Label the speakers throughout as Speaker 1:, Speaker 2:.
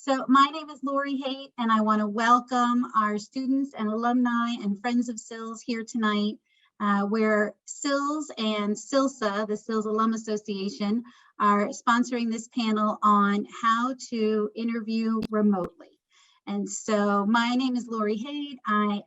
Speaker 1: So my name is Lori Haight, and I want to welcome our students and alumni and friends of SILS here tonight, where SILS and SILSAA, the SILS Alum Association, are sponsoring this panel on how to interview remotely. And so my name is Lori Haight. I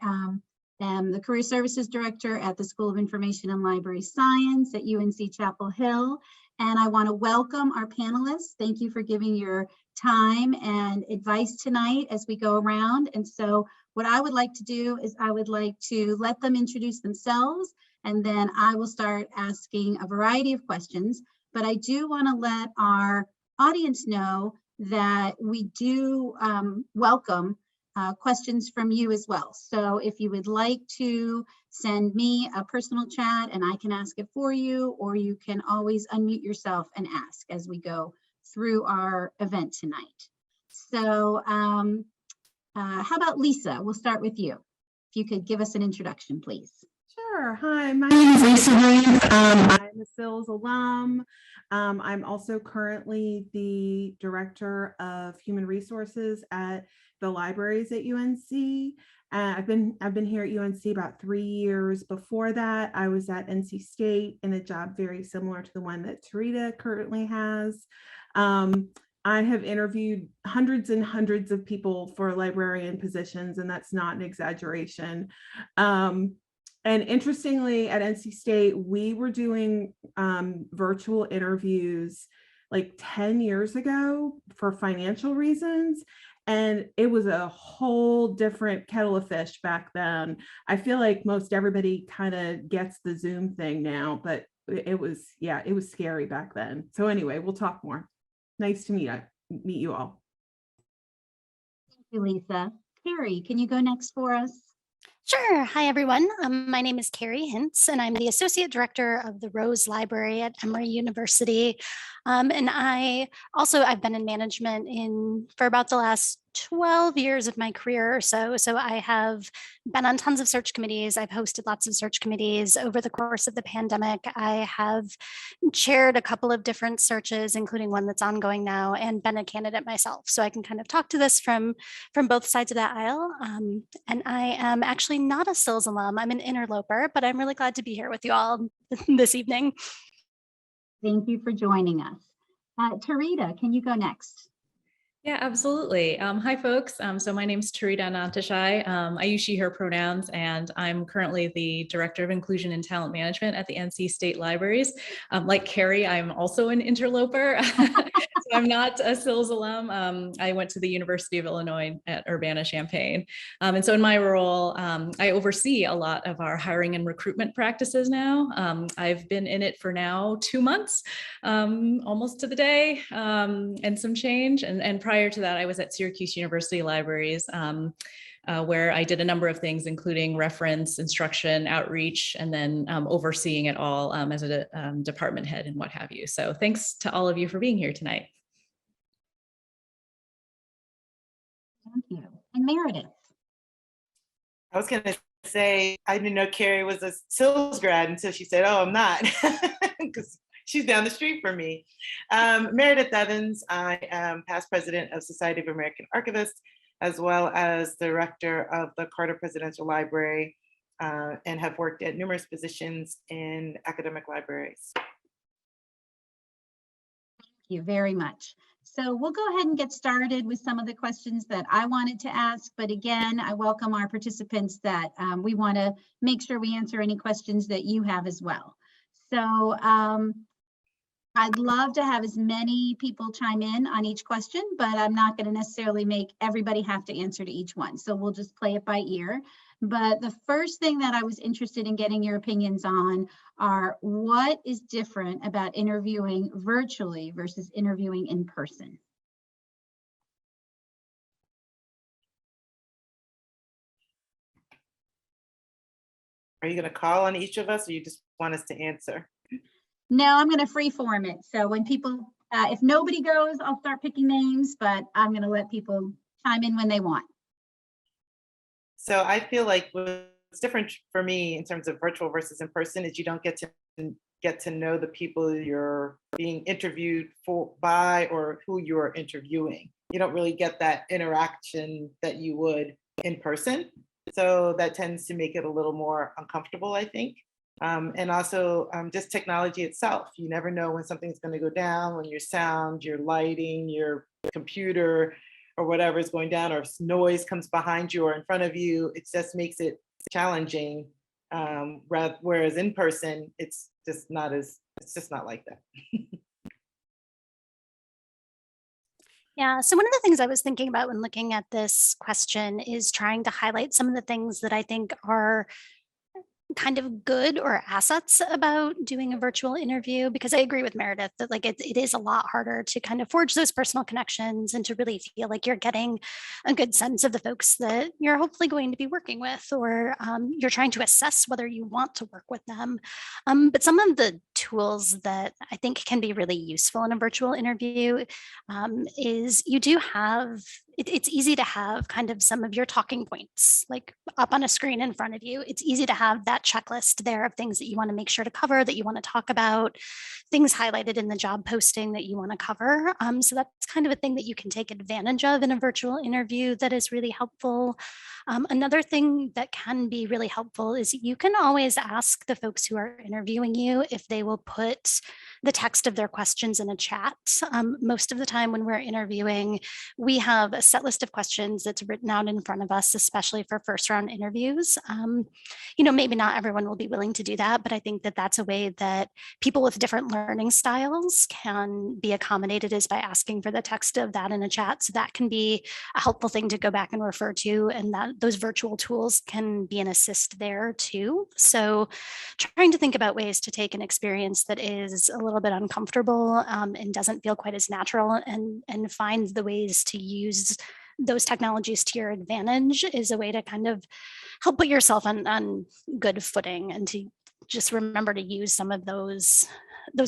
Speaker 1: am the Career Services Director at the School of Information and Library Science at UNC Chapel Hill. And I want to welcome our panelists. Thank you for giving your time and advice tonight as we go around. And so what I would like to do is I would like to let them introduce themselves, and then I will start asking a variety of questions. But I do want to let our audience know that we do welcome questions from you as well. So if you would like to send me a personal chat and I can ask it for you, or you can always unmute yourself and ask as we go through our event tonight. So how about Lisa? We'll start with you. If you could give us an introduction, please.
Speaker 2: Sure. Hi, my name is Lisa Reeve. I'm a SILS alum. I'm also currently the Director of Human Resources at the libraries at UNC. I've been here at UNC about 3 years. Before that, I was at NC State in a job very similar to the one that Tarita currently has. I have interviewed hundreds and hundreds of people for librarian positions, and that's not an exaggeration. And interestingly, at NC State, we were doing virtual interviews like 10 years ago for financial reasons. And it was a whole different kettle of fish back then. I feel like most everybody kind of gets the Zoom thing now, but it was scary back then. So anyway, we'll talk more. Nice to meet you all.
Speaker 1: Thank you, Lisa. Carrie, can you go next for us?
Speaker 3: Sure. Hi, everyone. My name is Carrie Hintz, and I'm the Associate Director of the Rose Library at Emory University. And I've been in management for about the last 12 years of my career or so. So I have been on tons of search committees. I've hosted lots of search committees over the course of the pandemic. I have chaired a couple of different searches, including one that's ongoing now, and been a candidate myself. So I can kind of talk to this from both sides of that aisle. And I am actually not a SILS alum. I'm an interloper, but I'm really glad to be here with you all this evening.
Speaker 1: Thank you for joining us. Tarita, can you go next?
Speaker 4: Yeah, absolutely. Hi, folks. So my name is Tarita Anantashai. I use she, her pronouns, and I'm currently the Director of Inclusion and Talent Management at the NC State Libraries. Like Carrie, I'm also an interloper. So I'm not a SILS alum. I went to the University of Illinois at Urbana-Champaign. And so in my role, I oversee a lot of our hiring and recruitment practices now. I've been in it for now 2 months, almost to the day, and some change. And prior to that, I was at Syracuse University Libraries, where I did a number of things, including reference, instruction, outreach, and then overseeing it all as a department head and what have you. So thanks to all of you for being here tonight.
Speaker 1: Thank you. And Meredith.
Speaker 5: I was going to say, I didn't know Carrie was a SILS grad until she said, oh, I'm not, because she's down the street from me. Meredith Evans, I am past president of Society of American Archivists, as well as director of the Carter Presidential Library, and have worked at numerous positions in academic libraries.
Speaker 1: Thank you very much. So we'll go ahead and get started with some of the questions that I wanted to ask. But again, I welcome our participants that we want to make sure we answer any questions that you have as well. So I'd love to have as many people chime in on each question, but I'm not going to necessarily make everybody have to answer to each one. So we'll just play it by ear. But the first thing that I was interested in getting your opinions on are what is different about interviewing virtually versus interviewing in person?
Speaker 5: Are you going to call on each of us, or you just want us to answer?
Speaker 1: No, I'm going to freeform it. So when people, if nobody goes, I'll start picking names, but I'm going to let people chime in when they want.
Speaker 5: So I feel like what's different for me in terms of virtual versus in person is you don't get to know the people you're being interviewed by or who you're interviewing. you don't really get that interaction that you would in person. So that tends to make it a little more uncomfortable, I think. And also just technology itself. You never know when something's going to go down, when your sound, your lighting, your computer, or whatever is going down, or if noise comes behind you or in front of you. It just makes it challenging. Whereas in person, it's just not like that.
Speaker 3: Yeah, so one of the things I was thinking about when looking at this question is trying to highlight some of the things that I think are kind of good or assets about doing a virtual interview, because I agree with Meredith that like it is a lot harder to kind of forge those personal connections and to really feel like you're getting a good sense of the folks that you're hopefully going to be working with, or you're trying to assess whether you want to work with them. But some of the tools that I think can be really useful in a virtual interview is you do have, it's easy to have kind of some of your talking points like up on a screen in front of you. It's easy to have that checklist there of things that you want to make sure to cover, that you want to talk about, things highlighted in the job posting that you want to cover. So that's kind of a thing that you can take advantage of in a virtual interview that is really helpful. Another thing that can be really helpful is you can always ask the folks who are interviewing you if they will put the text of their questions in a chat. Most of the time when we're interviewing, we have a set list of questions that's written out in front of us, especially for first round interviews. Maybe not everyone will be willing to do that, but I think that that's a way that people with different learning styles can be accommodated, is by asking for the text of that in a chat. So that can be a helpful thing to go back and refer to, and that those virtual tools can be an assist there too. So trying to think about ways to take an experience that is a little bit uncomfortable and doesn't feel quite as natural, and find the ways to use those technologies to your advantage is a way to kind of help put yourself on good footing, and to just remember to use some of those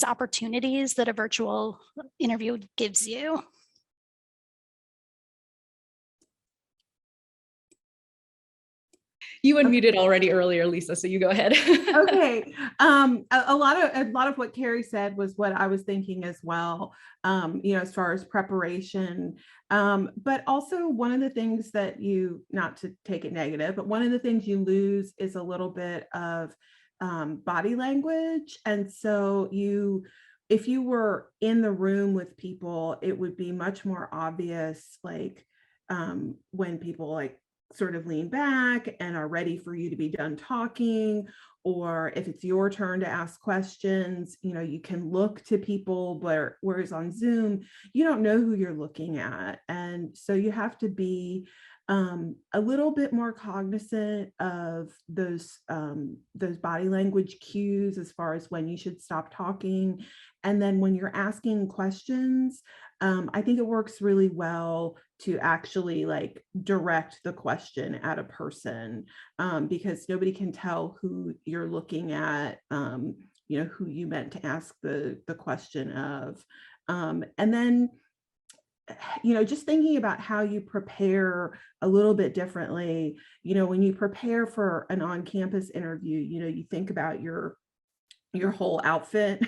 Speaker 3: opportunities that a virtual interview gives you.
Speaker 4: You unmuted already earlier, Lisa, so you go ahead.
Speaker 2: Okay. A lot of what Carrie said was what I was thinking as well, as far as preparation. But also one of the things that not to take it negative, but one of the things you lose is a little bit of body language. And so if you were in the room with people, it would be much more obvious, like when people like sort of lean back and are ready for you to be done talking, or if it's your turn to ask questions, you can look to people, whereas on Zoom, you don't know who you're looking at. And so you have to be a little bit more cognizant of those body language cues as far as when you should stop talking. And then when you're asking questions, I think it works really well to actually like direct the question at a person, because nobody can tell who you're looking at, who you meant to ask the question of. And then just thinking about how you prepare a little bit differently. When you prepare for an on-campus interview, you think about your whole outfit.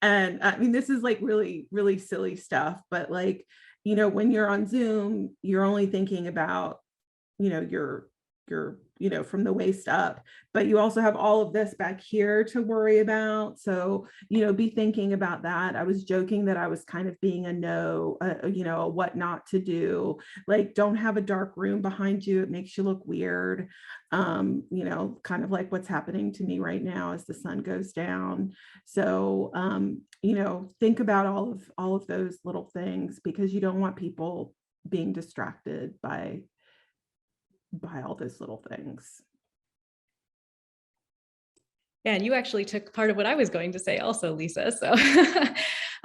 Speaker 2: And I mean, this is like really, really silly stuff, but like, when you're on Zoom, you're only thinking about, your from the waist up, but you also have all of this back here to worry about. So, be thinking about that. I was joking that I was kind of being a what not to do. Like, don't have a dark room behind you. It makes you look weird. Kind of like what's happening to me right now as the sun goes down. So, think about all of those little things, because you don't want people being distracted by all those little things.
Speaker 4: Yeah, and you actually took part of what I was going to say also, Lisa. So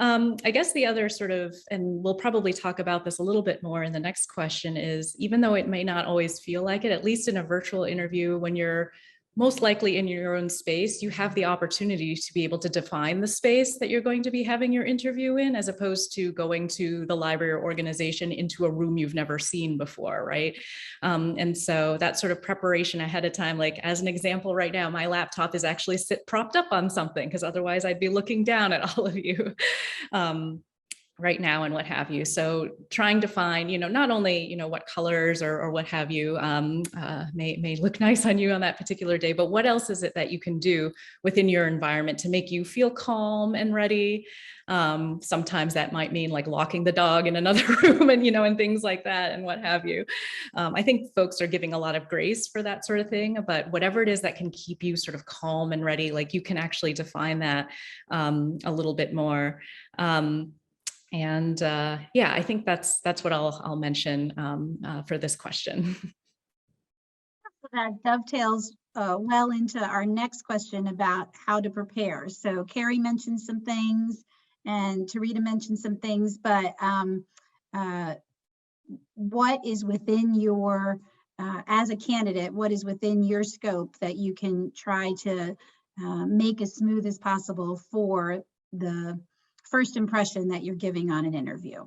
Speaker 4: I guess the other sort of, and we'll probably talk about this a little bit more in the next question, is even though it may not always feel like it, at least in a virtual interview, when you're most likely in your own space, you have the opportunity to be able to define the space that you're going to be having your interview in, as opposed to going to the library or organization into a room you've never seen before, right? And so that sort of preparation ahead of time, like as an example right now, my laptop is actually propped up on something, because otherwise I'd be looking down at all of you. right now and what have you. So trying to find, not only, what colors or what have you may look nice on you on that particular day, but what else is it that you can do within your environment to make you feel calm and ready. Sometimes that might mean like locking the dog in another room and things like that and what have you. I think folks are giving a lot of grace for that sort of thing, but whatever it is that can keep you sort of calm and ready, like you can actually define that a little bit more. Yeah, I think that's what I'll mention for this question.
Speaker 1: That dovetails well into our next question about how to prepare. So Carrie mentioned some things and Tarita mentioned some things, but what is within your, as a candidate, what is within your scope that you can try to make as smooth as possible for the first impression that you're giving on an interview?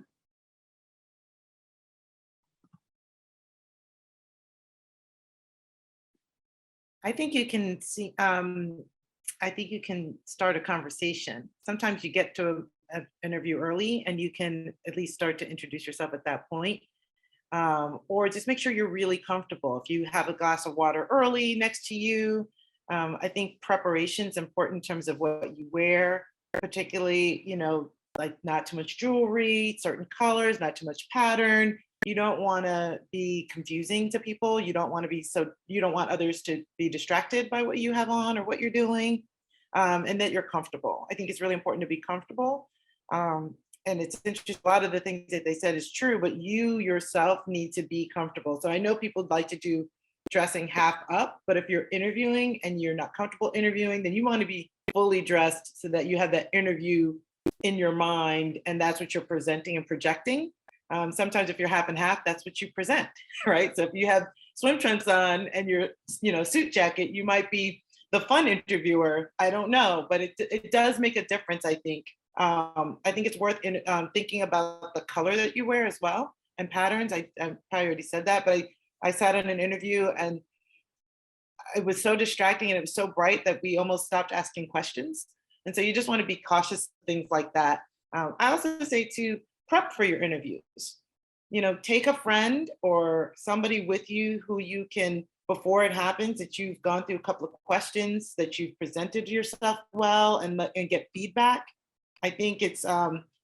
Speaker 5: I think you can see, I think you can start a conversation. Sometimes you get to an interview early and you can at least start to introduce yourself at that point. Or just make sure you're really comfortable. If you have a glass of water early next to you, I think preparation is important in terms of what you wear, particularly, like not too much jewelry, certain colors, not too much pattern. You don't want to be confusing to people. You don't want others to be distracted by what you have on or what you're doing, and that you're comfortable. I think it's really important to be comfortable. And it's interesting, a lot of the things that they said is true, but you yourself need to be comfortable. So I know people like to do dressing half up, but if you're interviewing and you're not comfortable interviewing, then you want to be fully dressed so that you have that interview in your mind and that's what you're presenting and projecting. Sometimes if you're half and half, that's what you present, right? So if you have swim trunks on and your suit jacket, you might be the fun interviewer. I don't know, but it does make a difference, I think. I think it's worth thinking about the color that you wear as well and patterns. I probably already said that, but I sat in an interview and it was so distracting and it was so bright that we almost stopped asking questions. And so you just want to be cautious of things like that. I also say to prep for your interviews. Take a friend or somebody with you who you can, before it happens, that you've gone through a couple of questions, that you've presented yourself well and get feedback. I think it's,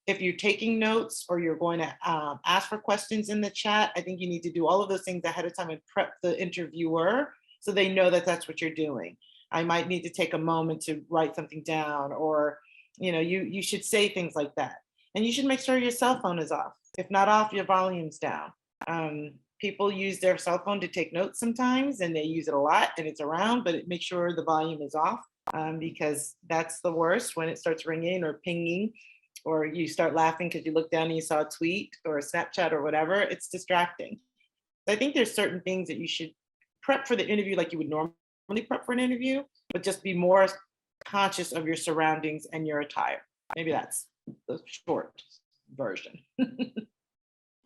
Speaker 5: if you're taking notes or you're going to ask for questions in the chat, I think you need to do all of those things ahead of time and prep the interviewer so they know that that's what you're doing. I might need to take a moment to write something down, or you should say things like that. And you should make sure your cell phone is off. If not off, your volume's down. People use their cell phone to take notes sometimes, and they use it a lot and it's around, but make sure the volume is off, because that's the worst, when it starts ringing or pinging, or you start laughing because you look down and you saw a tweet or a Snapchat or whatever. It's distracting. So I think there's certain things that you should prep for the interview like you would normally prep for an interview, but just be more conscious of your surroundings and your attire. Maybe that's the short version.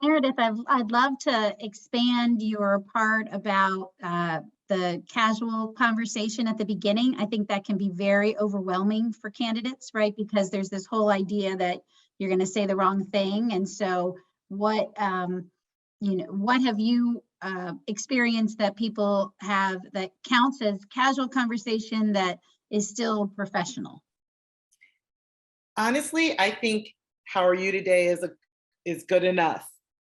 Speaker 1: Meredith, I'd love to expand your part about the casual conversation at the beginning. I think that can be very overwhelming for candidates, right? Because there's this whole idea that you're going to say the wrong thing. And so what have you experienced that people have that counts as casual conversation that is still professional?
Speaker 5: Honestly, I think how are you today is good enough.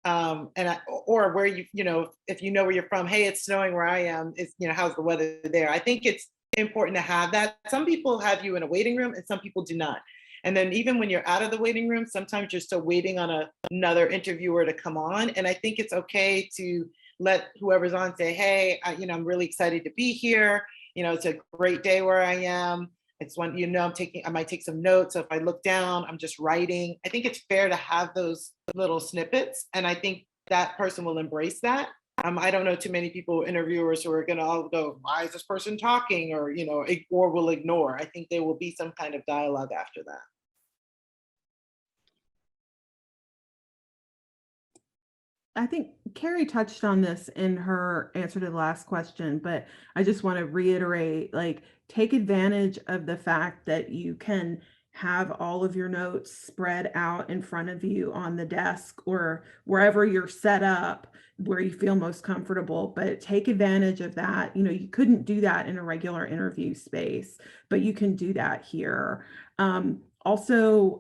Speaker 5: Or where if you know where you're from, hey, it's snowing where I am, it's, how's the weather there? I think it's important to have that. Some people have you in a waiting room and some people do not. And then even when you're out of the waiting room, sometimes you're still waiting on another interviewer to come on. And I think it's okay to let whoever's on say, hey, I'm really excited to be here. It's a great day where I am. It's when, I might take some notes. So if I look down, I'm just writing. I think it's fair to have those little snippets. And I think that person will embrace that. I don't know too many people, interviewers, who are going to all go, why is this person talking? Or, or will ignore. I think there will be some kind of dialogue after that.
Speaker 2: I think Carrie touched on this in her answer to the last question, but I just want to reiterate, take advantage of the fact that you can have all of your notes spread out in front of you on the desk or wherever you're set up where you feel most comfortable, but take advantage of that. You know, you couldn't do that in a regular interview space, but you can do that here. Also,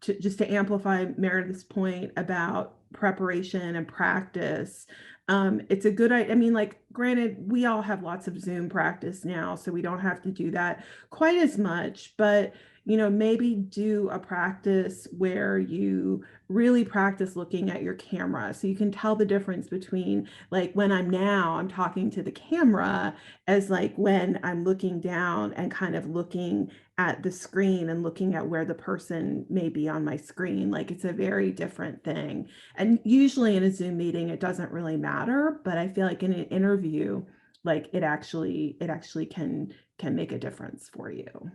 Speaker 2: just to amplify Meredith's point about preparation and practice, it's a good idea. I mean, like, granted, we all have lots of Zoom practice now, so we don't have to do that quite as much, but you know, maybe do a practice where you really practice looking at your camera so you can tell the difference between like when I'm talking to the camera as like when I'm looking down and kind of looking at the screen and looking at where the person may be on my screen. Like, it's a very different thing. And usually in a Zoom meeting, it doesn't really matter, but I feel like in an interview, like it actually can make a difference for you.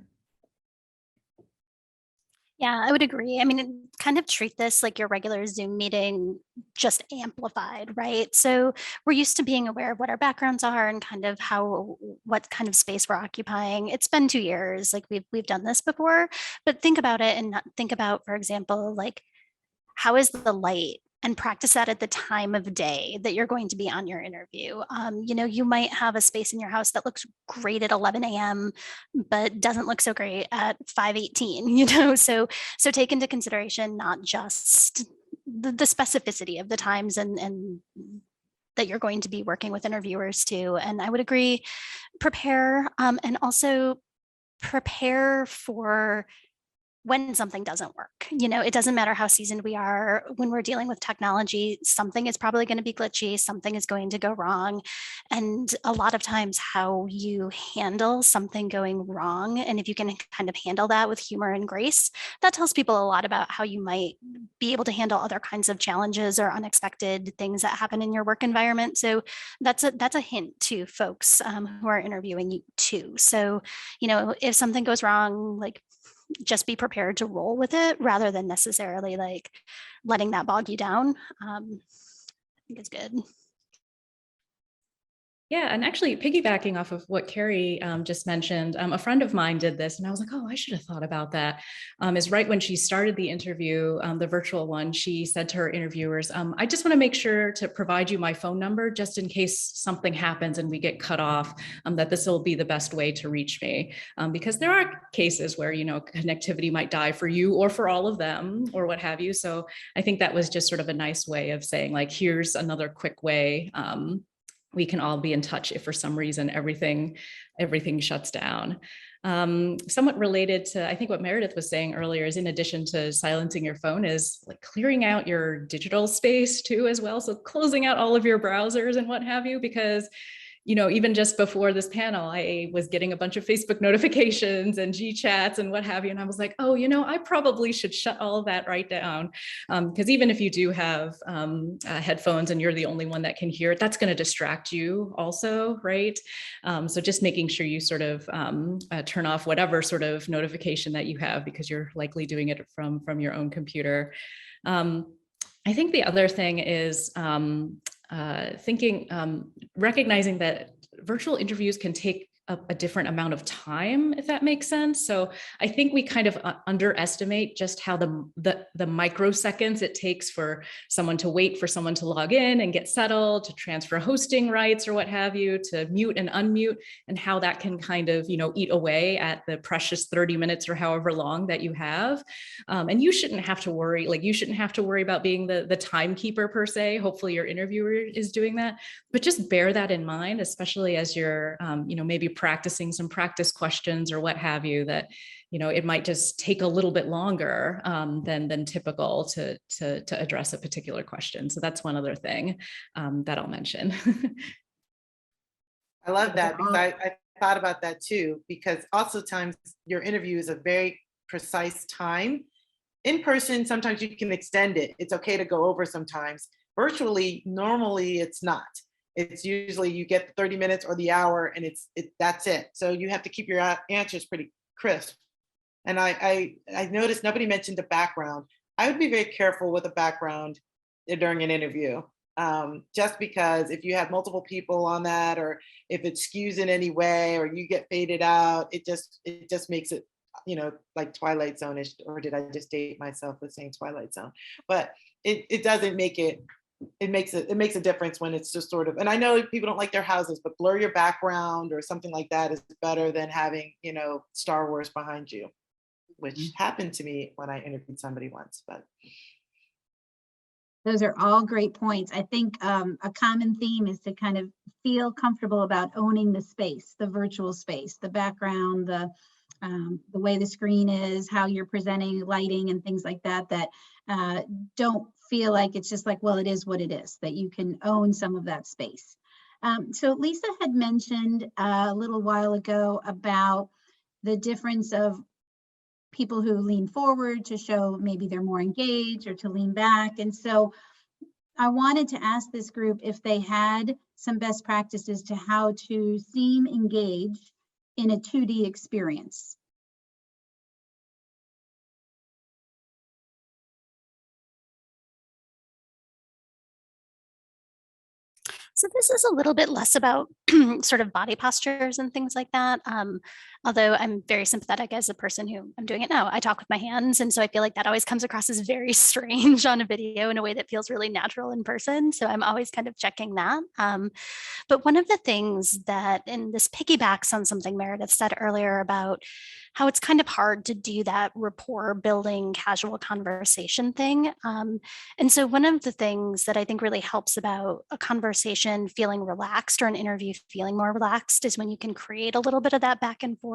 Speaker 3: Yeah, I would agree. I mean, kind of treat this like your regular Zoom meeting, just amplified, right? So we're used to being aware of what our backgrounds are and kind of what kind of space we're occupying. It's been 2 years, like we've done this before, but think about it and think about, for example, like how is the light, and practice that at the time of day that you're going to be on your interview. You know, you might have a space in your house that looks great at 11 a.m., but doesn't look so great at 5:18, you know? So take into consideration not just the specificity of the times and that you're going to be working with interviewers too. And I would agree, prepare and also prepare for when something doesn't work. You know, it doesn't matter how seasoned we are when we're dealing with technology, something is probably going to be glitchy, something is going to go wrong. And a lot of times how you handle something going wrong, and if you can kind of handle that with humor and grace, that tells people a lot about how you might be able to handle other kinds of challenges or unexpected things that happen in your work environment. So that's a hint to folks who are interviewing you too. So, you know, if something goes wrong, like, just be prepared to roll with it rather than necessarily like letting that bog you down. I think it's good.
Speaker 4: Yeah, and actually piggybacking off of what Carrie just mentioned, a friend of mine did this and I was like, oh, I should have thought about that. Is right when she started the interview, the virtual one, she said to her interviewers, I just want to make sure to provide you my phone number just in case something happens and we get cut off, that this will be the best way to reach me. Because there are cases where, you know, connectivity might die for you or for all of them or what have you. So I think that was just sort of a nice way of saying, like, here's another quick way we can all be in touch if for some reason everything shuts down. Somewhat related to, I think what Meredith was saying earlier, is in addition to silencing your phone is like clearing out your digital space too as well. So closing out all of your browsers and what have you, because you know, even just before this panel, I was getting a bunch of Facebook notifications and G-chats and what have you. And I was like, oh, you know, I probably should shut all of that right down. Because even if you do have headphones and you're the only one that can hear it, that's going to distract you also, right? So just making sure you sort of turn off whatever sort of notification that you have, because you're likely doing it from your own computer. I think the other thing is recognizing that virtual interviews can take a different amount of time, if that makes sense. So I think we kind of underestimate just how the microseconds it takes for someone to wait for someone to log in and get settled, to transfer hosting rights or what have you, to mute and unmute, and how that can kind of, you know, eat away at the precious 30 minutes or however long that you have. And you shouldn't have to worry, like you shouldn't have to worry about being the timekeeper per se. Hopefully your interviewer is doing that, but just bear that in mind, especially as you're, you know, maybe practicing some practice questions or what have you, that, you know, it might just take a little bit longer than typical to address a particular question. So that's one other thing that I'll mention.
Speaker 5: I love that, because I thought about that too, because also times your interview is a very precise time. In person, sometimes you can extend it. It's okay to go over sometimes. Virtually, normally it's not. It's usually you get the 30 minutes or the hour and that's it. So you have to keep your answers pretty crisp. And I noticed nobody mentioned the background. I would be very careful with a background during an interview. Just because if you have multiple people on that, or if it skews in any way, or you get faded out, it just makes it like Twilight Zone-ish, or did I just date myself with saying Twilight Zone? But it doesn't make it, it makes a difference when it's just sort of, and I know people don't like their houses, but blur your background or something like that is better than having, Star Wars behind you, which happened to me when I interviewed somebody once, but.
Speaker 1: Those are all great points. I think a common theme is to kind of feel comfortable about owning the space, the virtual space, the background, the way the screen is, how you're presenting, lighting, and things like that, that don't feel like it's just like, well, it is what it is, that you can own some of that space. So Lisa had mentioned a little while ago about the difference of people who lean forward to show maybe they're more engaged, or to lean back. And so I wanted to ask this group if they had some best practices to how to seem engaged in a 2D experience.
Speaker 3: So this is a little bit less about sort of body postures and things like that. Although I'm very sympathetic as a person who, I'm doing it now, I talk with my hands. And so I feel like that always comes across as very strange on a video in a way that feels really natural in person. So I'm always kind of checking that. But one of the things that, and this piggybacks on something Meredith said earlier about how it's kind of hard to do that rapport building casual conversation thing. And so one of the things that I think really helps about a conversation feeling relaxed, or an interview feeling more relaxed, is when you can create a little bit of that back and forth.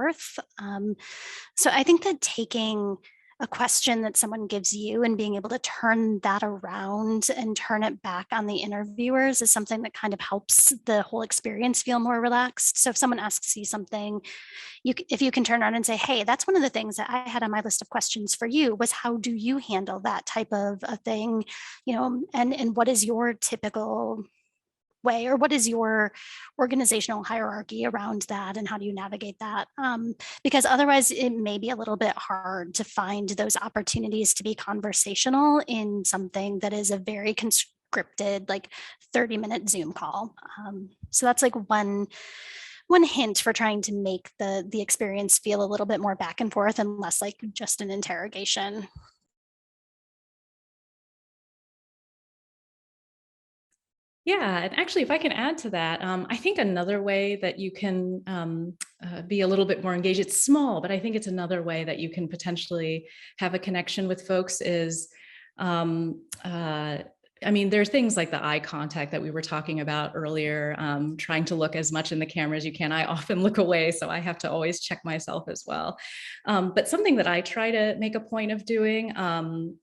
Speaker 3: So I think that taking a question that someone gives you and being able to turn that around and turn it back on the interviewers is something that kind of helps the whole experience feel more relaxed. So if someone asks you something, if you can turn around and say, hey, that's one of the things that I had on my list of questions for you, was how do you handle that type of a thing, and what is your typical way, or what is your organizational hierarchy around that, and how do you navigate that? Because otherwise it may be a little bit hard to find those opportunities to be conversational in something that is a very conscripted, like 30-minute Zoom call. So that's like one hint for trying to make the experience feel a little bit more back and forth and less like just an interrogation.
Speaker 4: Yeah, and actually, if I can add to that, I think another way that you can be a little bit more engaged, it's small, but I think it's another way that you can potentially have a connection with folks is, I mean, there's things like the eye contact that we were talking about earlier, trying to look as much in the camera as you can. I often look away, so I have to always check myself as well. But something that I try to make a point of doing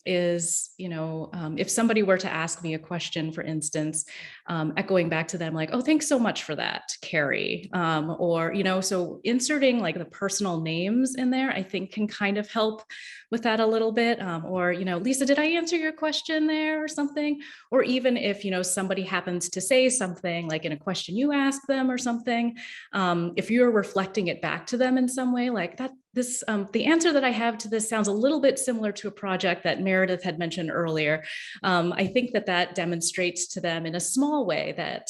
Speaker 4: is, if somebody were to ask me a question, for instance, echoing back to them like, oh, thanks so much for that, Carrie. Or, so inserting like the personal names in there, I think can kind of help with that a little bit. Or, Lisa, did I answer your question there or something? Or even if, somebody happens to say something like in a question you ask them or something, if you're reflecting it back to them in some way, like that, the answer that I have to this sounds a little bit similar to a project that Meredith had mentioned earlier. I think that demonstrates to them in a small way that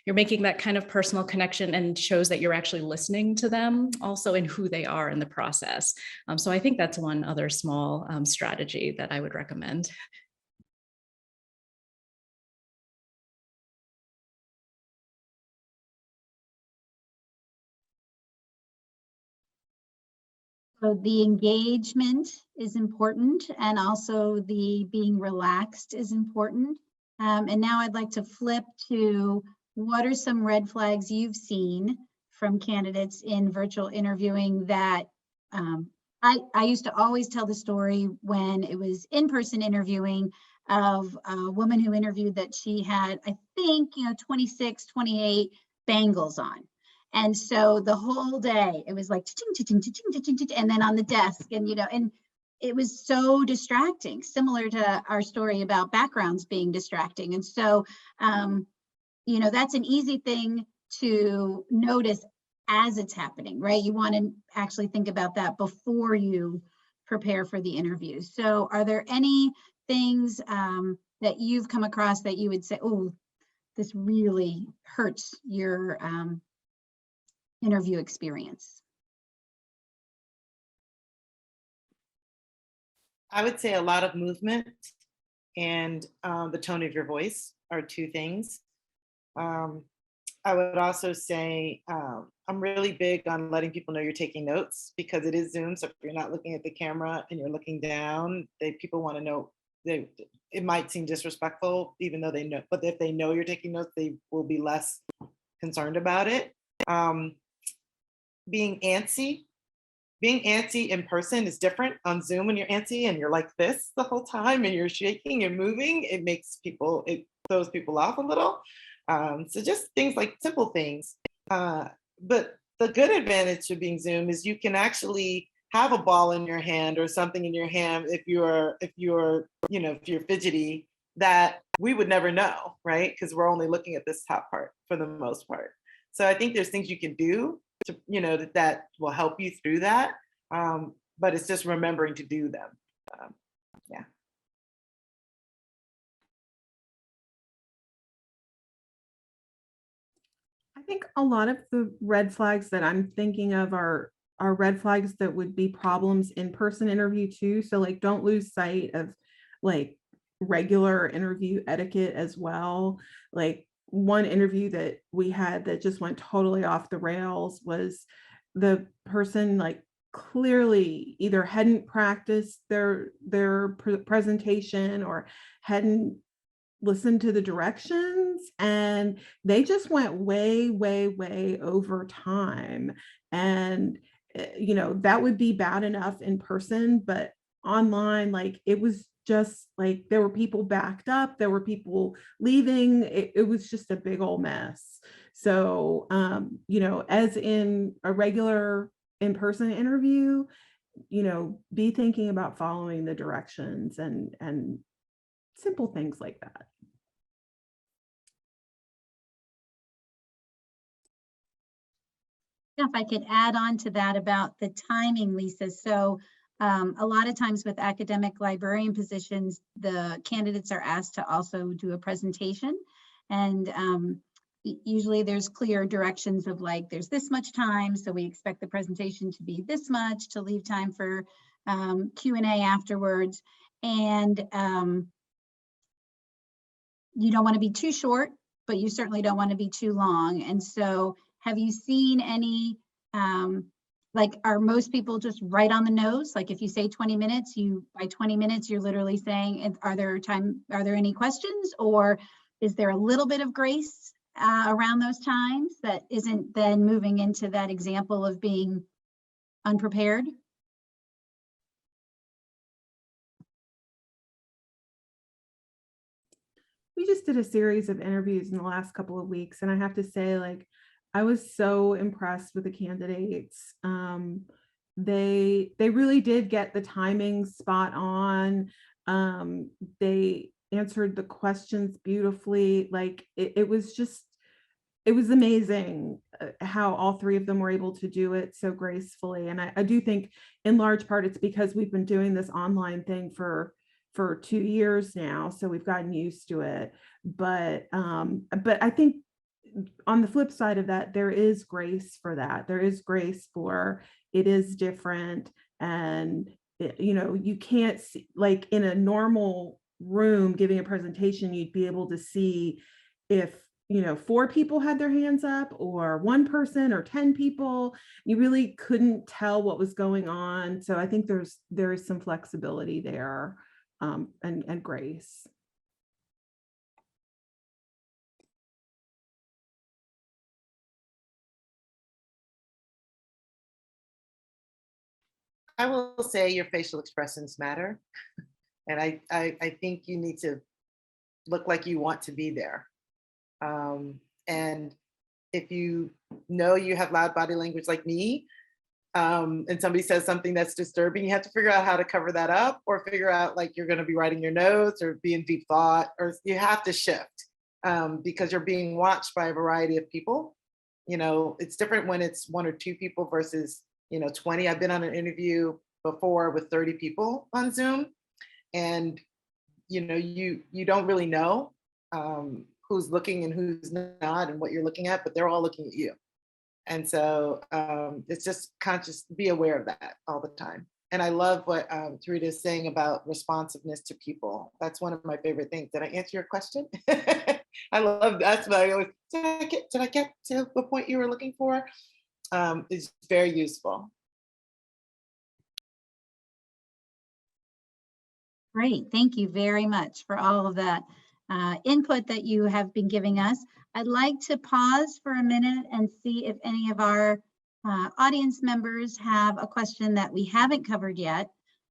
Speaker 4: you're making that kind of personal connection, and shows that you're actually listening to them also in who they are in the process. So I think that's one other small strategy that I would recommend.
Speaker 1: So the engagement is important, and also the being relaxed is important. And now I'd like to flip to, what are some red flags you've seen from candidates in virtual interviewing that I used to always tell the story when it was in-person interviewing of a woman who interviewed that she had, I think, 26, 28 bangles on. And so the whole day it was like, and then on the desk, and and it was so distracting, similar to our story about backgrounds being distracting. And so, that's an easy thing to notice as it's happening, right? You want to actually think about that before you prepare for the interview. So are there any things that you've come across that you would say, oh, this really hurts your interview experience?
Speaker 5: I would say a lot of movement and the tone of your voice are two things. Um, I would also say I'm really big on letting people know you're taking notes because it is Zoom. So if you're not looking at the camera and you're looking down, people want to know. It might seem disrespectful, even though they know, but if they know you're taking notes, they will be less concerned about it. Being antsy in person is different. On Zoom, when you're antsy and you're like this the whole time and you're shaking and moving, it throws people off a little. So just things like simple things. But the good advantage of being Zoom is you can actually have a ball in your hand or something in your hand if you're fidgety, that we would never know, right? Because we're only looking at this top part for the most part. So I think there's things you can do to, that will help you through that. But it's just remembering to do them. Yeah.
Speaker 2: I think a lot of the red flags that I'm thinking of are red flags that would be problems in person interview too. So like, don't lose sight of like regular interview etiquette as well. Like one interview that we had that just went totally off the rails was the person like clearly either hadn't practiced their presentation or hadn't listened to the directions, and they just went way over time. And that would be bad enough in person, but online, like it was just like there were people backed up, there were people leaving, it was just a big old mess. So as in a regular in-person interview, be thinking about following the directions and simple things like that.
Speaker 1: Yeah, if I could add on to that about the timing, Lisa. So a lot of times with academic librarian positions, the candidates are asked to also do a presentation. And usually there's clear directions of like, there's this much time, so we expect the presentation to be this much, to leave time for Q&A afterwards. And you don't want to be too short, but you certainly don't want to be too long. And so have you seen any, like, are most people just right on the nose? Like if you say 20 minutes, by 20 minutes, you're literally saying, are there any questions? Or is there a little bit of grace around those times that isn't then moving into that example of being unprepared?
Speaker 2: We just did a series of interviews in the last couple of weeks, and I have to say, like, I was so impressed with the candidates. They really did get the timing spot on. They answered the questions beautifully. Like it was amazing how all three of them were able to do it so gracefully. And I do think in large part it's because we've been doing this online thing for 2 years now, so we've gotten used to it. But I think on the flip side of that, there is grace for that. There is grace for it is different, and you can't see, like in a normal room giving a presentation, you'd be able to see if 4 people had their hands up or 1 person or 10 people. You really couldn't tell what was going on. So I think there is some flexibility there. And grace.
Speaker 5: I will say your facial expressions matter. And I think you need to look like you want to be there. And if you know you have loud body language like me, and somebody says something that's disturbing, you have to figure out how to cover that up, or figure out like you're going to be writing your notes or be in deep thought, or you have to shift because you're being watched by a variety of people. It's different when it's 1 or 2 people versus 20. I've been on an interview before with 30 people on Zoom, and you don't really know who's looking and who's not and what you're looking at, but they're all looking at you. And so it's just conscious, be aware of that all the time. And I love what Tarita is saying about responsiveness to people. That's one of my favorite things. Did I answer your question? I love that's what I always, did I get to the point you were looking for? It's very useful.
Speaker 1: Great, thank you very much for all of that input that you have been giving us. I'd like to pause for a minute and see if any of our audience members have a question that we haven't covered yet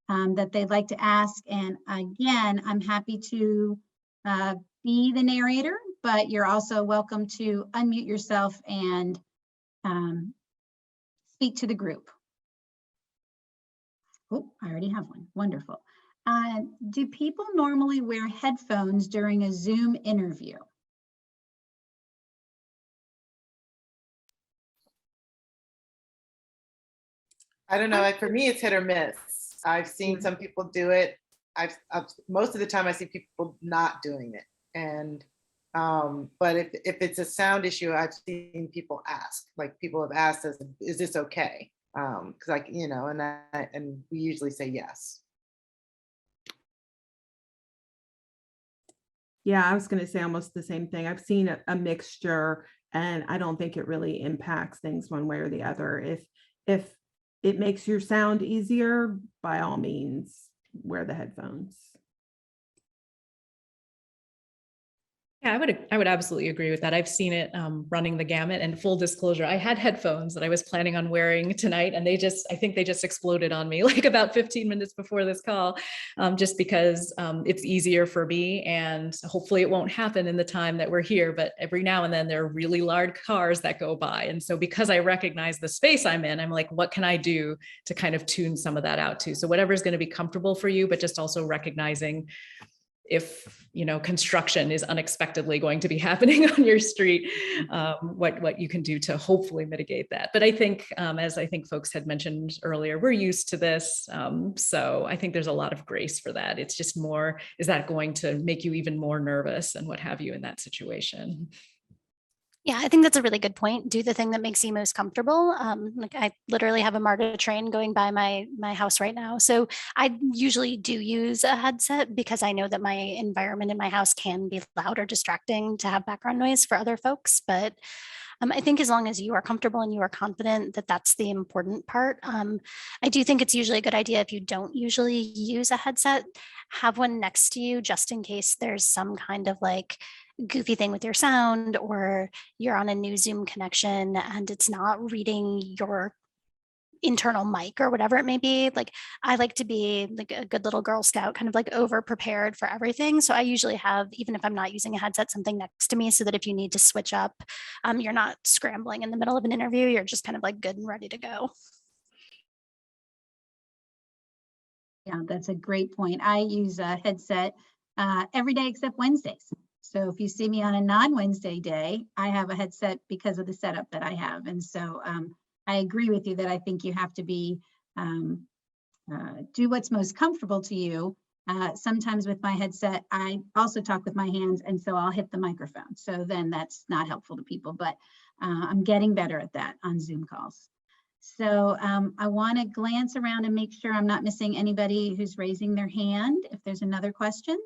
Speaker 1: that they'd like to ask. And again, I'm happy to be the narrator, but you're also welcome to unmute yourself and speak to the group. Oh, I already have one. Wonderful. Do people normally wear headphones during a Zoom interview?
Speaker 5: I don't know. For me, it's hit or miss. I've seen some people do it. I've most of the time I see people not doing it. And but if it's a sound issue, I've seen people ask. Like people have asked us, "Is this okay?" Because like and we usually say yes.
Speaker 2: Yeah, I was going to say almost the same thing. I've seen a mixture, and I don't think it really impacts things one way or the other. If it makes your sound easier, by all means, wear the headphones.
Speaker 4: Yeah, I would absolutely agree with that. I've seen it running the gamut, and full disclosure, I had headphones that I was planning on wearing tonight, and I think they just exploded on me like about 15 minutes before this call, just because it's easier for me, and hopefully it won't happen in the time that we're here, but every now and then there are really large cars that go by. And so because I recognize the space I'm in, I'm like, what can I do to kind of tune some of that out too? So whatever is going to be comfortable for you, but just also recognizing if construction is unexpectedly going to be happening on your street, what you can do to hopefully mitigate that. But I think, as I think folks had mentioned earlier, we're used to this. So I think there's a lot of grace for that. It's just more, is that going to make you even more nervous and what have you in that situation?
Speaker 3: Yeah, I think that's a really good point. Do the thing that makes you most comfortable. Like I literally have a MARTA train going by my house right now. So I usually do use a headset because I know that my environment in my house can be loud or distracting to have background noise for other folks. But I think as long as you are comfortable and you are confident that that's the important part. I do think it's usually a good idea if you don't usually use a headset, have one next to you just in case there's some kind of like goofy thing with your sound, or you're on a new Zoom connection and it's not reading your internal mic or whatever it may be. Like I like to be like a good little Girl Scout, kind of like over prepared for everything. So I usually have, even if I'm not using a headset, something next to me so that if you need to switch up, you're not scrambling in the middle of an interview. You're just kind of like good and ready to go.
Speaker 1: Yeah, that's a great point. I use a headset every day except Wednesdays. So if you see me on a non-Wednesday day, I have a headset because of the setup that I have. And so I agree with you that I think you have to be, do what's most comfortable to you. Sometimes with my headset, I also talk with my hands, and so I'll hit the microphone. So then that's not helpful to people, but I'm getting better at that on Zoom calls. So I want to glance around and make sure I'm not missing anybody who's raising their hand. If there's another question.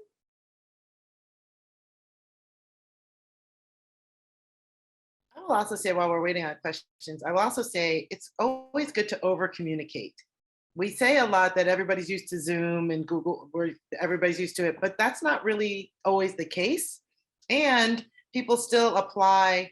Speaker 5: I will also say, while we're waiting on questions, I will also say it's always good to over communicate. We say a lot that everybody's used to Zoom and Google, where everybody's used to it, but that's not really always the case. And people still apply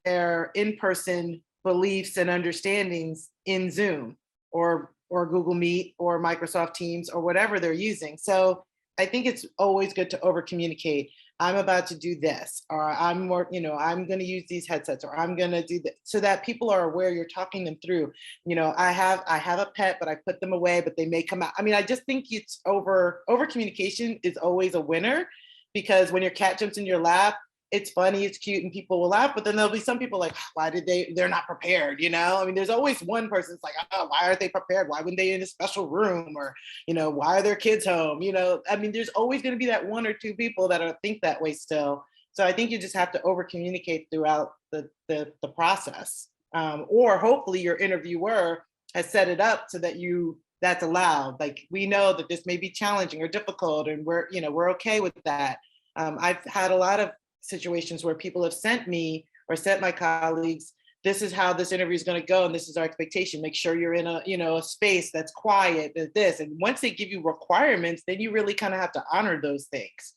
Speaker 5: their in-person beliefs and understandings in Zoom or Google Meet or Microsoft Teams or whatever they're using. So I think it's always good to over communicate. I'm about to do this, or I'm more, I'm going to use these headsets, or I'm going to do that, so that people are aware you're talking them through. I have a pet, but I put them away, but they may come out. I mean, I just think it's over communication is always a winner, because when your cat jumps in your lap, it's funny, it's cute, and people will laugh, but then there'll be some people like, why did they're not prepared, I mean, there's always one person that's like, oh, why aren't they prepared? Why wouldn't they in a special room? Or, why are their kids home? I mean, there's always going to be that one or two people that think that way still. So I think you just have to over communicate throughout the process. Or hopefully your interviewer has set it up so that you that's allowed. Like, we know that this may be challenging or difficult, and we're okay with that. I've had a lot of situations where people have sent me or sent my colleagues, this is how this interview is going to go, and this is our expectation. Make sure you're in a space that's quiet, this. And once they give you requirements, then you really kind of have to honor those things,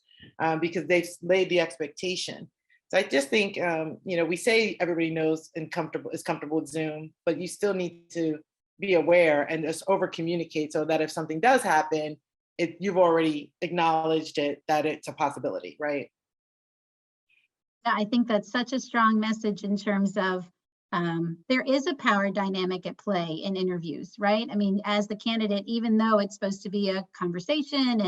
Speaker 5: because they've laid the expectation. So I just think, we say everybody knows and is comfortable with Zoom, but you still need to be aware and just over communicate, so that if something does happen, you've already acknowledged it, that it's a possibility, right?
Speaker 1: Yeah, I think that's such a strong message in terms of there is a power dynamic at play in interviews, right? I mean, as the candidate, even though it's supposed to be a conversation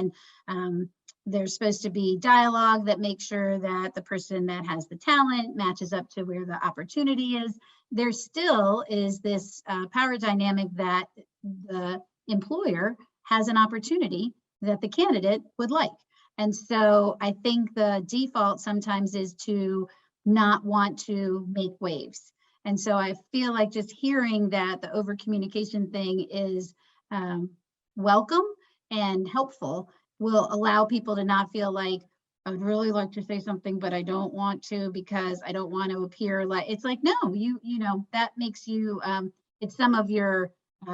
Speaker 1: and there's supposed to be dialogue that makes sure that the person that has the talent matches up to where the opportunity is, there still is this power dynamic that the employer has an opportunity that the candidate would like. And so I think the default sometimes is to not want to make waves. And so I feel like just hearing that the over communication thing is welcome and helpful will allow people to not feel like, I would really like to say something, but I don't want to because I don't want to appear like, it's like, no, you know, that makes you, it's some of your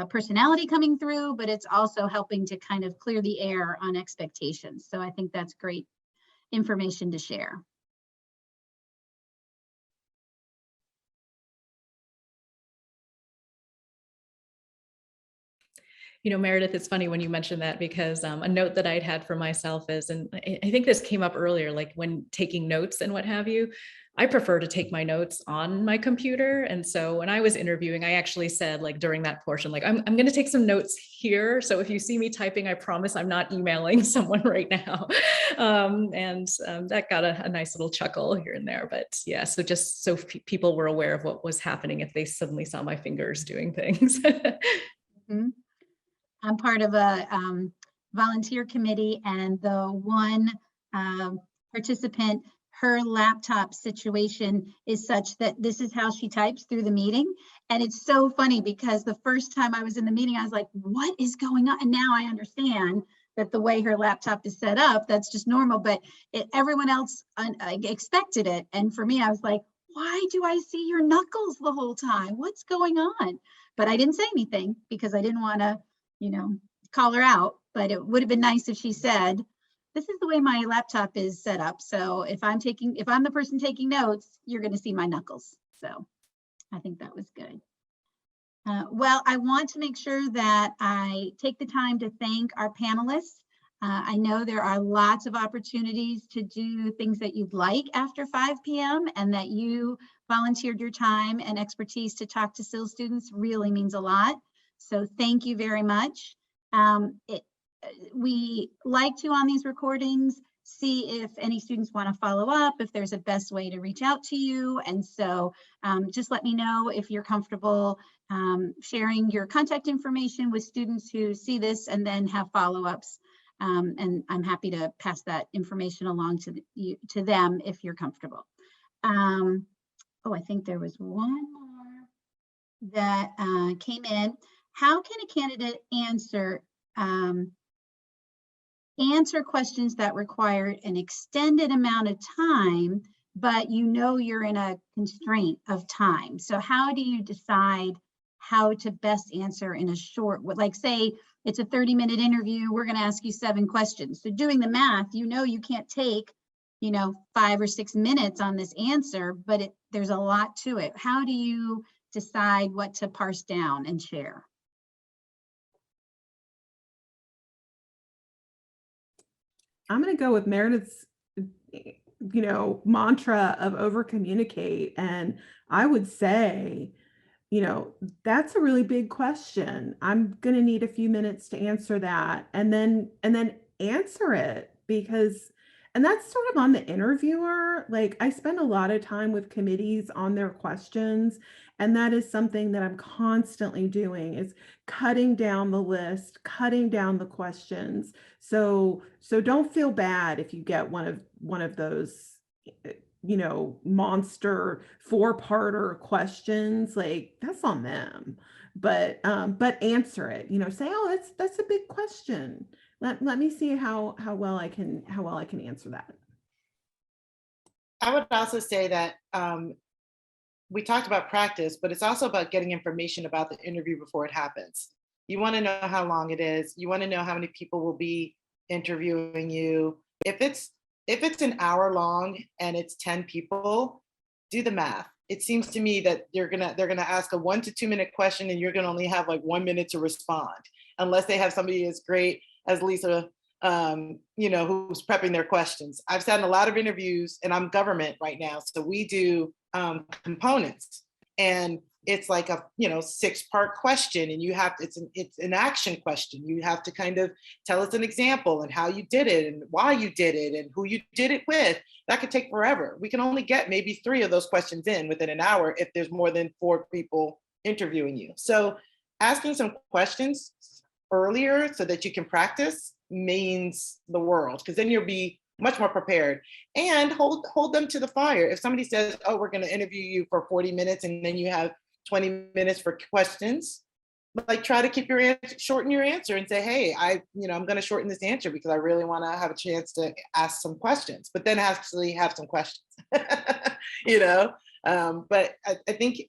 Speaker 1: personality coming through, but it's also helping to kind of clear the air on expectations. So I think that's great information to share.
Speaker 4: Meredith, it's funny when you mentioned that, because a note that I'd had for myself is, and I think this came up earlier, like when taking notes and what have you, I prefer to take my notes on my computer. And so when I was interviewing, I actually said, like, during that portion, like, I'm going to take some notes here. So if you see me typing, I promise I'm not emailing someone right now. That got a nice little chuckle here and there. But yeah, so just so people were aware of what was happening if they suddenly saw my fingers doing things.
Speaker 1: Mm-hmm. I'm part of a volunteer committee, and the one participant, her laptop situation is such that this is how she types through the meeting. And it's so funny because the first time I was in the meeting, I was like, what is going on? And now I understand that the way her laptop is set up, that's just normal, but everyone else expected it. And for me, I was like, why do I see your knuckles the whole time? What's going on? But I didn't say anything because I didn't want to, call her out, but it would have been nice if she said, this is the way my laptop is set up. So if I'm the person taking notes, you're going to see my knuckles. So I think that was good. Well, I want to make sure that I take the time to thank our panelists. I know there are lots of opportunities to do things that you'd like after 5 p.m. and that you volunteered your time and expertise to talk to SILS students really means a lot. So thank you very much. We like to, on these recordings, see if any students want to follow up, if there's a best way to reach out to you. And so just let me know if you're comfortable sharing your contact information with students who see this and then have follow-ups. And I'm happy to pass that information along to them if you're comfortable. Oh, I think there was one more that came in. How can a candidate answer questions that require an extended amount of time, but you're in a constraint of time? So how do you decide how to best answer in a short, like say it's a 30-minute interview, we're going to ask you 7 questions. So doing the math, you can't take 5 or 6 minutes on this answer, but there's a lot to it. How do you decide what to parse down and share?
Speaker 2: I'm going to go with Meredith's, mantra of over communicate. And I would say, that's a really big question. I'm going to need a few minutes to answer that and then answer it, and that's sort of on the interviewer. Like, I spend a lot of time with committees on their questions, and that is something that I'm constantly doing, is cutting down the list, cutting down the questions. So don't feel bad if you get one of those, monster 4-parter questions. Like, that's on them. but answer it, say, oh, that's a big question. Let me see how well I can answer that.
Speaker 5: I would also say that we talked about practice, but it's also about getting information about the interview before it happens. You want to know how long it is. You want to know how many people will be interviewing you. If it's an hour long and it's 10 people, do the math. It seems to me that they're gonna ask a 1 to 2 minute question and you're gonna only have like 1 minute to respond, unless they have somebody as great as Lisa, who's prepping their questions. I've sat in a lot of interviews, and I'm government right now, so we do components, and it's like a 6-part question, and it's an action question. You have to kind of tell us an example and how you did it and why you did it and who you did it with. That could take forever. We can only get maybe 3 of those questions in within an hour if there's more than 4 people interviewing you. So asking some questions earlier so that you can practice means the world, because then you'll be much more prepared, and hold them to the fire. If somebody says, oh, we're going to interview you for 40 minutes and then you have 20 minutes for questions, like try to keep your answer, shorten your answer and say, hey, I'm going to shorten this answer because I really want to have a chance to ask some questions, but then actually have some questions. But I think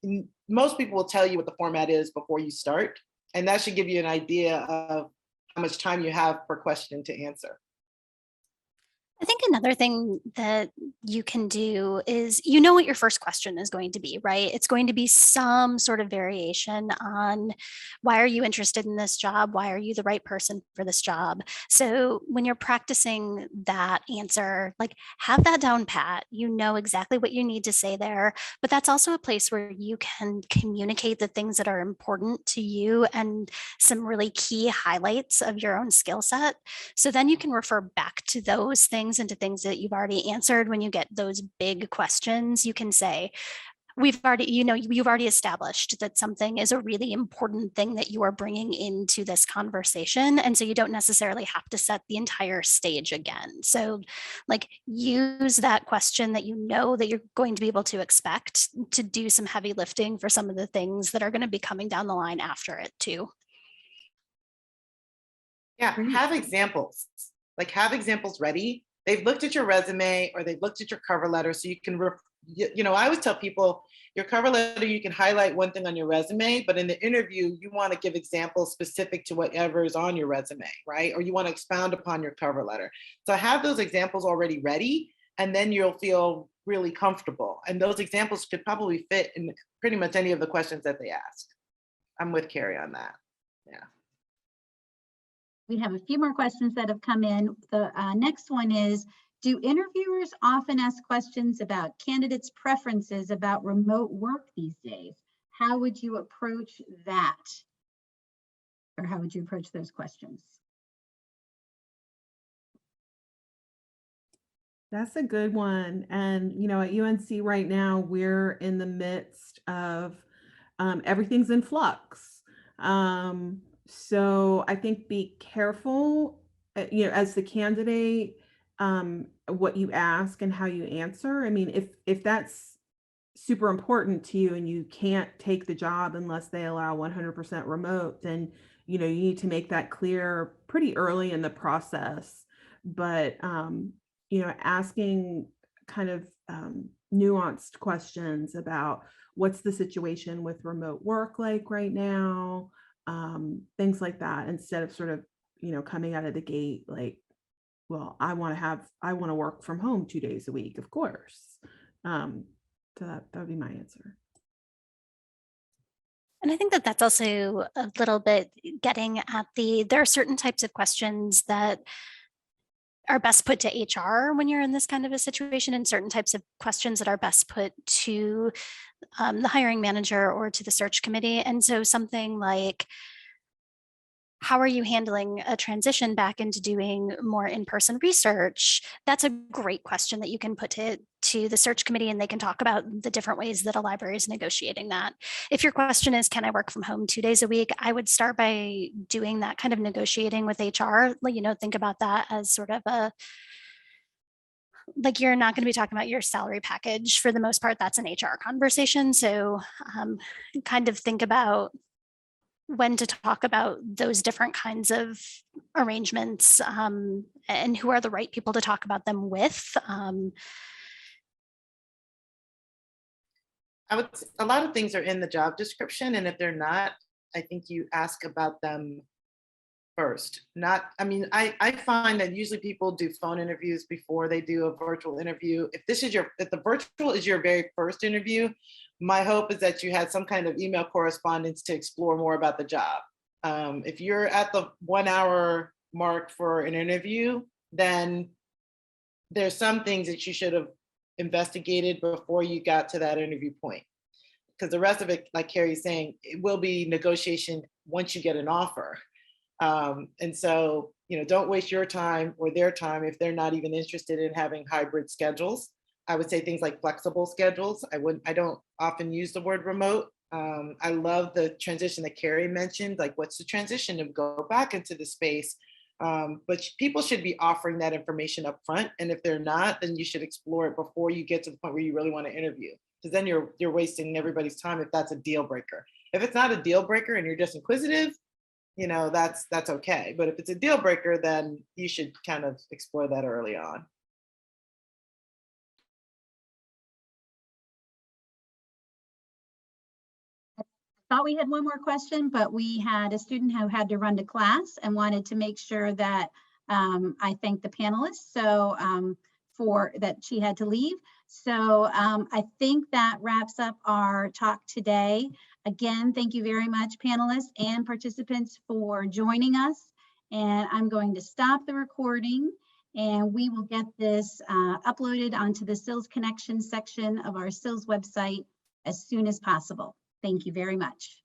Speaker 5: most people will tell you what the format is before you start, and that should give you an idea of how much time you have per question to answer.
Speaker 3: I think another thing that you can do is, what your first question is going to be, right? It's going to be some sort of variation on why are you interested in this job? Why are you the right person for this job? So when you're practicing that answer, like have that down pat, exactly what you need to say there, but that's also a place where you can communicate the things that are important to you and some really key highlights of your own skill set. So then you can refer back to those things into things that you've already answered. When you get those big questions, you can say, you've already established that something is a really important thing that you are bringing into this conversation. And so you don't necessarily have to set the entire stage again. So use that question that that you're going to be able to expect to do some heavy lifting for some of the things that are going to be coming down the line after it too.
Speaker 5: Yeah, have examples. Have examples ready. They've looked at your resume or they've looked at your cover letter, so you can, I always tell people, your cover letter, you can highlight one thing on your resume, but in the interview, you want to give examples specific to whatever is on your resume, right? Or you want to expound upon your cover letter. So have those examples already ready, and then you'll feel really comfortable. And those examples could probably fit in pretty much any of the questions that they ask. I'm with Carrie on that. Yeah.
Speaker 1: We have a few more questions that have come in. The next one is, do interviewers often ask questions about candidates' preferences about remote work these days? How would you approach that? Or how would you approach those questions?
Speaker 2: That's a good one. And, at UNC right now, we're in the midst of everything's in flux. So I think be careful, as the candidate, what you ask and how you answer. I mean, if that's super important to you and you can't take the job unless they allow 100% remote, then, you need to make that clear pretty early in the process. But, asking kind of nuanced questions about what's the situation with remote work like right now, things like that, instead of sort of, coming out of the gate like, well, I want to work from home 2 days a week, of course. So that would be my answer.
Speaker 3: And I think that that's also a little bit getting at there are certain types of questions that are best put to HR when you're in this kind of a situation, and certain types of questions that are best put to the hiring manager or to the search committee. And so something like, how are you handling a transition back into doing more in-person research? That's a great question that you can put to the search committee, and they can talk about the different ways that a library is negotiating that. If your question is, can I work from home 2 days a week? I would start by doing that kind of negotiating with HR. Think about that as sort of you're not going to be talking about your salary package for the most part. That's an HR conversation. So kind of think about when to talk about those different kinds of arrangements, and who are the right people to talk about them with.
Speaker 5: A lot of things are in the job description, and if they're not, I think you ask about them first. I find that usually people do phone interviews before they do a virtual interview. If the virtual is your very first interview, my hope is that you had some kind of email correspondence to explore more about the job. If you're at the 1 hour mark for an interview, then there's some things that you should have investigated before you got to that interview point. Because the rest of it, like Carrie's saying, it will be negotiation once you get an offer. And so, don't waste your time or their time if they're not even interested in having hybrid schedules. I would say things like flexible schedules. I don't often use the word remote. I love the transition that Carrie mentioned, like what's the transition to go back into the space? But people should be offering that information up front. And if they're not, then you should explore it before you get to the point where you really want to interview. Because then you're wasting everybody's time if that's a deal breaker. If it's not a deal breaker and you're just inquisitive, that's okay. But if it's a deal breaker, then you should kind of explore that early on.
Speaker 1: Thought we had one more question, but we had a student who had to run to class and wanted to make sure that I thank the panelists for that she had to leave. So I think that wraps up our talk today. Again, thank you very much, panelists and participants, for joining us. And I'm going to stop the recording, and we will get this uploaded onto the SILS Connections section of our SILS website as soon as possible. Thank you very much.